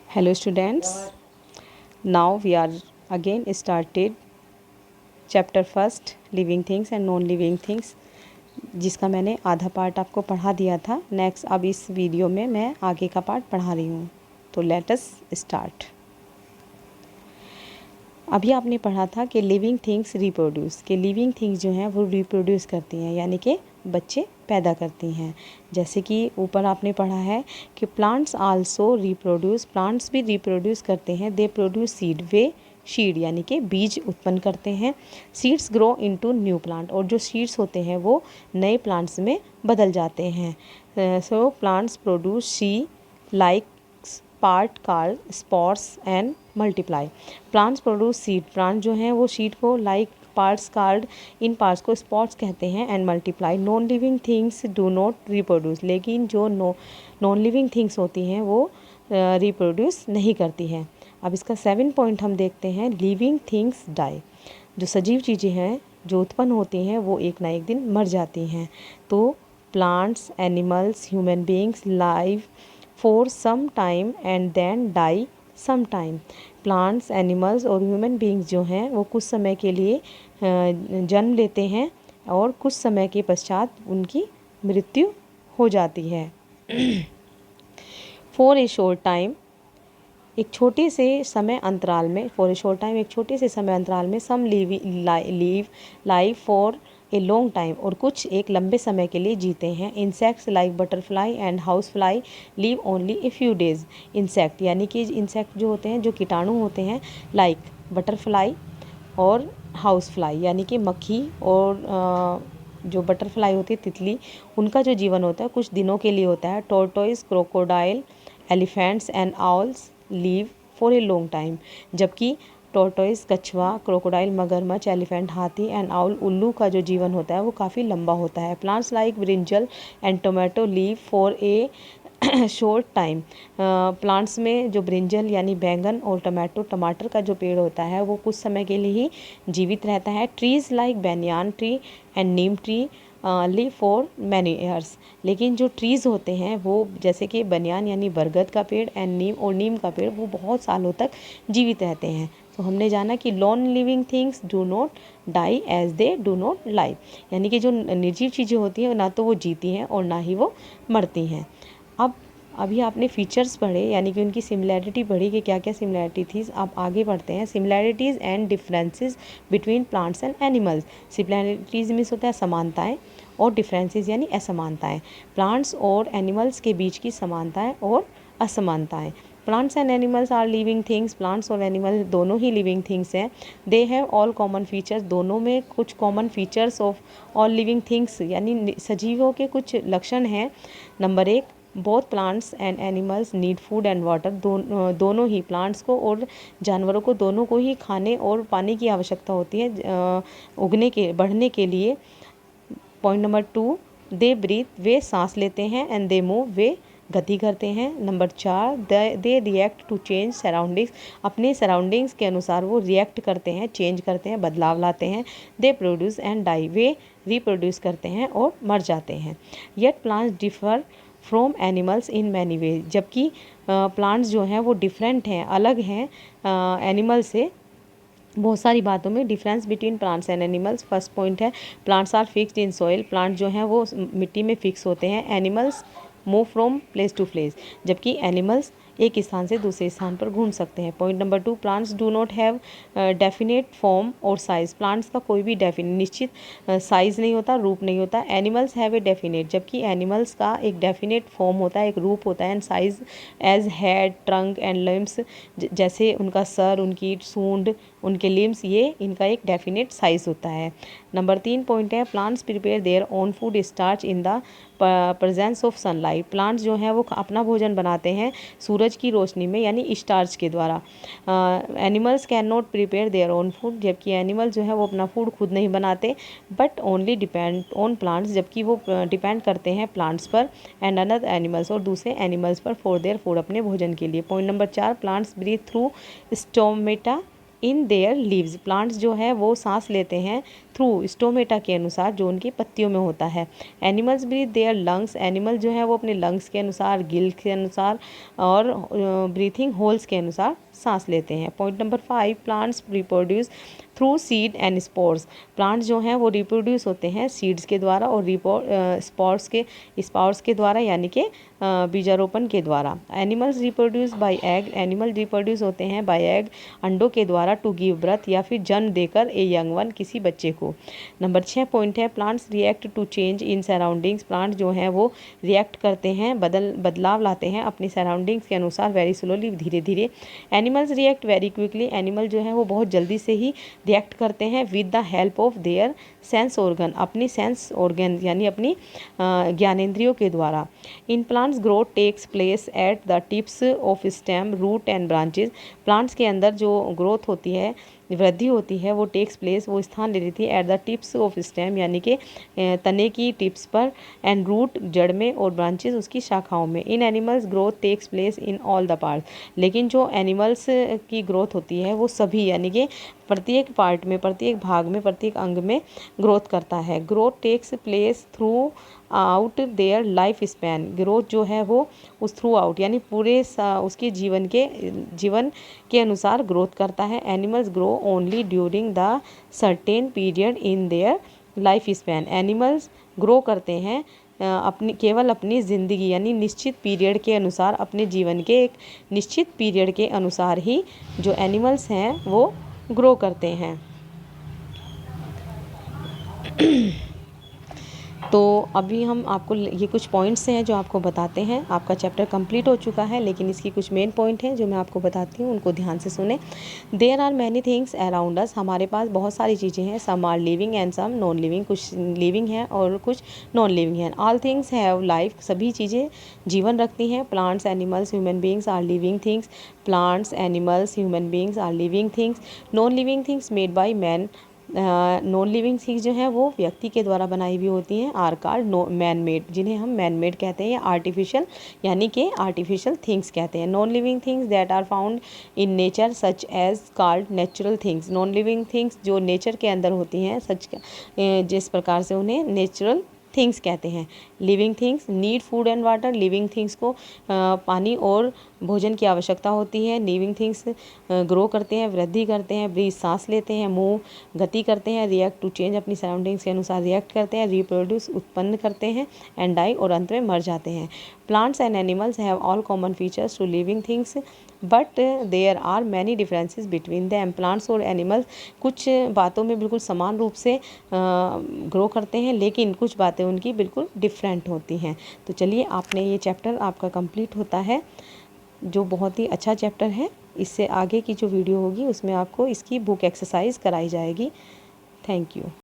Hello students, now we are again started chapter first living things and non living things जिसका मैंने आधा part आपको पढ़ा दिया था। नेक्स्ट अब इस वीडियो में मैं आगे का पार्ट पढ़ा रही हूँ। तो लेट अस स्टार्ट। अभी आपने पढ़ा था कि लिविंग थिंग्स रिप्रोड्यूस, कि लिविंग थिंग्स जो हैं वो रिप्रोड्यूस करती हैं, यानी कि बच्चे पैदा करती हैं। जैसे कि ऊपर आपने पढ़ा है कि प्लांट्स आल्सो रिप्रोड्यूस, प्लांट्स भी रिप्रोड्यूस करते हैं। They produce seed, way seed यानी कि बीज उत्पन्न करते हैं। Seeds grow into new plant, और जो सीड्स होते हैं वो नए प्लांट्स में बदल जाते हैं। So plants produce seed like part called spores and multiply. Plants produce seed, plant जो हैं वो सीड को लाइक पार्ट्स कॉल्ड, इन पार्ट्स को स्पॉट्स कहते हैं, and multiply. Non living things do not reproduce, लेकिन जो नॉन लिविंग थिंग्स होती हैं वो रिप्रोड्यूस नहीं करती हैं। अब इसका 7 पॉइंट हम देखते हैं। लिविंग थिंग्स डाई, जो सजीव चीज़ें हैं जो उत्पन्न होती हैं वो एक ना एक दिन मर जाती हैं। तो plants, animals, human beings live for some time and then die some time. Plants, animals और ह्यूमन बींग्स जो हैं वो कुछ समय के लिए जन्म लेते हैं और कुछ समय के पश्चात उनकी मृत्यु हो जाती है। फॉर ए शॉर्ट टाइम, एक छोटे से समय अंतराल में, फॉर ए शॉर्ट टाइम एक छोटे से समय अंतराल में, some live life for a long time, और कुछ एक लंबे समय के लिए जीते हैं। Insects like butterfly and house fly live only a few days. Insect यानी कि इंसेक्ट जो होते हैं, जो कीटाणु होते हैं, लाइक बटरफ्लाई और हाउस फ्लाई यानी कि मक्खी, और जो बटरफ्लाई होती है तितली, उनका जो जीवन होता है कुछ दिनों के लिए होता है। Tortoise, crocodile, elephants and owls live for a long time, जबकि टोर्टोइस कछुआ, क्रोकोडाइल मगरमच्छ, एलिफेंट हाथी एंड आउल उल्लू का जो जीवन होता है वो काफ़ी लंबा होता है। Plants like brinjal and tomato leave for A short time. Plants में जो ब्रिंजल यानी बैंगन और टमाटर का जो पेड़ होता है वो कुछ समय के लिए ही जीवित रहता है। Trees like banyan tree and neem tree live for many years, लेकिन जो ट्रीज़ होते हैं वो जैसे कि बनियान यानी बरगद का पेड़ एंड नीम का पेड़ वो बहुत सालों तक जीवित रहते हैं। तो हमने जाना कि non living things do not die as they do not live, यानी कि जो निर्जीव चीज़ें होती हैं ना तो वो जीती हैं और ना ही वो मरती हैं। अभी आपने फीचर्स पढ़े यानी कि उनकी सिमिलैरिटी पढ़ी कि क्या क्या सिमिलैरिटी थी। अब आगे बढ़ते हैं। Similarities and differences between plants and animals. Similarities means होता है समानताएं, और डिफरेंसेस यानी असमानताएं। प्लांट्स और एनिमल्स के बीच की समानताएं और असमानताएं। Plants and animals are living things, plants और एनिमल्स दोनों ही लिविंग थिंग्स हैं। They have all common features, दोनों में कुछ common features of all living things यानी सजीवों के कुछ लक्षण हैं। Number 1, both plants and animals need food and water, दोनों ही प्लांट्स को और जानवरों को दोनों को ही खाने और पानी की आवश्यकता होती है बढ़ने के लिए। पॉइंट नंबर 2, दे ब्रीथ, वे सांस लेते हैं, एंड दे मूव, वे गति करते हैं। Number 4, they react to change surroundings, अपने सराउंडिंग्स के अनुसार वो रिएक्ट करते हैं, चेंज करते हैं, बदलाव लाते हैं। दे प्रोड्यूस एंड डाई, वे रिप्रोड्यूस करते हैं और मर जाते हैं। Yet plants differ from animals in many ways, जबकि प्लांट्स जो हैं वो डिफरेंट हैं, अलग हैं एनिमल से बहुत सारी बातों में। Difference between plants and animals, first point है plants are fixed in soil, plant जो हैं वो मिट्टी में फिक्स होते हैं। Animals move from place to place, जबकि एनिमल्स एक स्थान से दूसरे स्थान पर घूम सकते हैं। Point number 2, plants do not have definite form और साइज, प्लांट्स का कोई भी निश्चित साइज नहीं होता, रूप नहीं होता। एनिमल्स हैव ए डेफिनेट, जबकि एनिमल्स का एक डेफिनेट फॉर्म होता है, एक रूप होता है, and size as head, trunk and limbs, जैसे उनका सर, उनकी सूंड, उनके लिम्स, ये इनका एक डेफिनेट साइज होता है। नंबर 3 पॉइंट है plants prepare their own food starch in the presence of sunlight, plants जो हैं वो अपना भोजन बनाते हैं सूरज की रोशनी में यानी स्टार्च के द्वारा। Animals can not prepare their own food, जबकि एनिमल जो है वो अपना फूड खुद नहीं बनाते, but only depend on plants, जबकि वो डिपेंड करते हैं प्लांट्स पर एंड अनदर एनिमल्स, और दूसरे एनिमल्स पर फॉर देयर फूड, अपने भोजन के लिए। Point number 4, plants breathe through stomata in their leaves, plants जो है वो सांस लेते हैं थ्रू स्टोमेटा के अनुसार, जो उनकी पत्तियों में होता है। Animals breathe their lungs, animal जो है वो अपने लंग्स के अनुसार, गिल के अनुसार और ब्रीथिंग होल्स के अनुसार सांस लेते हैं। Point number 5, plants reproduce through seed and spores, plants जो हैं वो रिप्रोड्यूस होते हैं सीड्स के द्वारा और स्पोर्स के द्वारा, यानी कि बीजारोपण के द्वारा। Animals reproduce by egg, animal reproduce होते हैं बाय एग, अंडों के द्वारा, टू गिव बर्थ, या फिर जन्म देकर, ए यंग वन, किसी बच्चे को। नंबर 6 पॉइंट है, plants react to change in surroundings, plants जो हैं वो रिएक्ट करते हैं, बदलाव लाते हैं अपनी सराउंडिंग्स के अनुसार, वेरी स्लोली, धीरे धीरे। Animals react very quickly, animal जो है वो बहुत जल्दी से ही रिएक्ट करते हैं with the help of their sense organ, अपनी सेंस ऑर्गन यानी अपनी ज्ञानेंद्रियों के द्वारा। In plants growth takes place at the tips of stem, root and branches, plants के अंदर जो ग्रोथ होती है, वृद्धि होती है, वो टेक्स प्लेस, वो स्थान ले लेती है eight the tips of stem, यानी कि तने की टिप्स पर, एंड रूट, जड़ में, और ब्रांचेस, उसकी शाखाओं में। In animals growth takes place in all the part, लेकिन जो एनिमल्स की ग्रोथ होती है वो सभी, यानी कि प्रत्येक पार्ट में, प्रत्येक भाग में, प्रत्येक अंग में ग्रोथ करता है। Growth takes place throughout their life span, growth जो है वो उस थ्रू आउट यानी पूरे उसके जीवन के अनुसार ग्रोथ करता है। Animals grow only during the certain period in their life span, animals grow करते हैं केवल अपनी ज़िंदगी यानी निश्चित पीरियड के अनुसार, अपने जीवन के एक निश्चित पीरियड के अनुसार ही जो एनिमल्स हैं वो ग्रो करते हैं। तो अभी हम आपको ये कुछ पॉइंट्स हैं जो आपको बताते हैं। आपका चैप्टर कंप्लीट हो चुका है, लेकिन इसकी कुछ मेन पॉइंट हैं जो मैं आपको बताती हूँ, उनको ध्यान से सुने। There are many things around us, हमारे पास बहुत सारी चीज़ें हैं। Some are living and some non living, कुछ लिविंग हैं और कुछ नॉन लिविंग हैं। ऑल थिंग्स हैव लाइफ, सभी चीज़ें जीवन रखती हैं। Plants, animals, human beings are living things, plants, animals, human beings are living things. Non living things made by man, non living things जो हैं वो व्यक्ति के द्वारा बनाई हुई होती हैं। आर कॉल्ड मैन मेड, जिन्हें हम मैन मेड कहते हैं, या आर्टिफिशियल यानी कि आर्टिफिशियल थिंग्स कहते हैं। Non living things that are found in nature such as called natural things, non living things जो नेचर के अंदर होती हैं, सच जिस प्रकार से उन्हें नेचुरल थिंग्स कहते हैं। Living things need food and water, living things को पानी और भोजन की आवश्यकता होती है। लिविंग थिंग्स ग्रो करते हैं, वृद्धि करते हैं, ब्रीथ, सांस लेते हैं, मूव, गति करते हैं, रिएक्ट टू चेंज, अपनी सराउंडिंग्स के अनुसार रिएक्ट करते हैं, रिप्रोड्यूस, उत्पन्न करते हैं, एंड डाई, और अंत में मर जाते हैं। Plants and animals have all common features to living things but there are many differences between them, plants और एनिमल्स कुछ बातों में बिल्कुल समान रूप से ग्रो करते हैं, लेकिन कुछ बातें उनकी बिल्कुल डिफरेंट होती हैं। तो चलिए, आपने ये चैप्टर आपका कंप्लीट होता है, जो बहुत ही अच्छा चैप्टर है। इससे आगे की जो वीडियो होगी उसमें आपको इसकी बुक एक्सरसाइज कराई जाएगी। Thank you.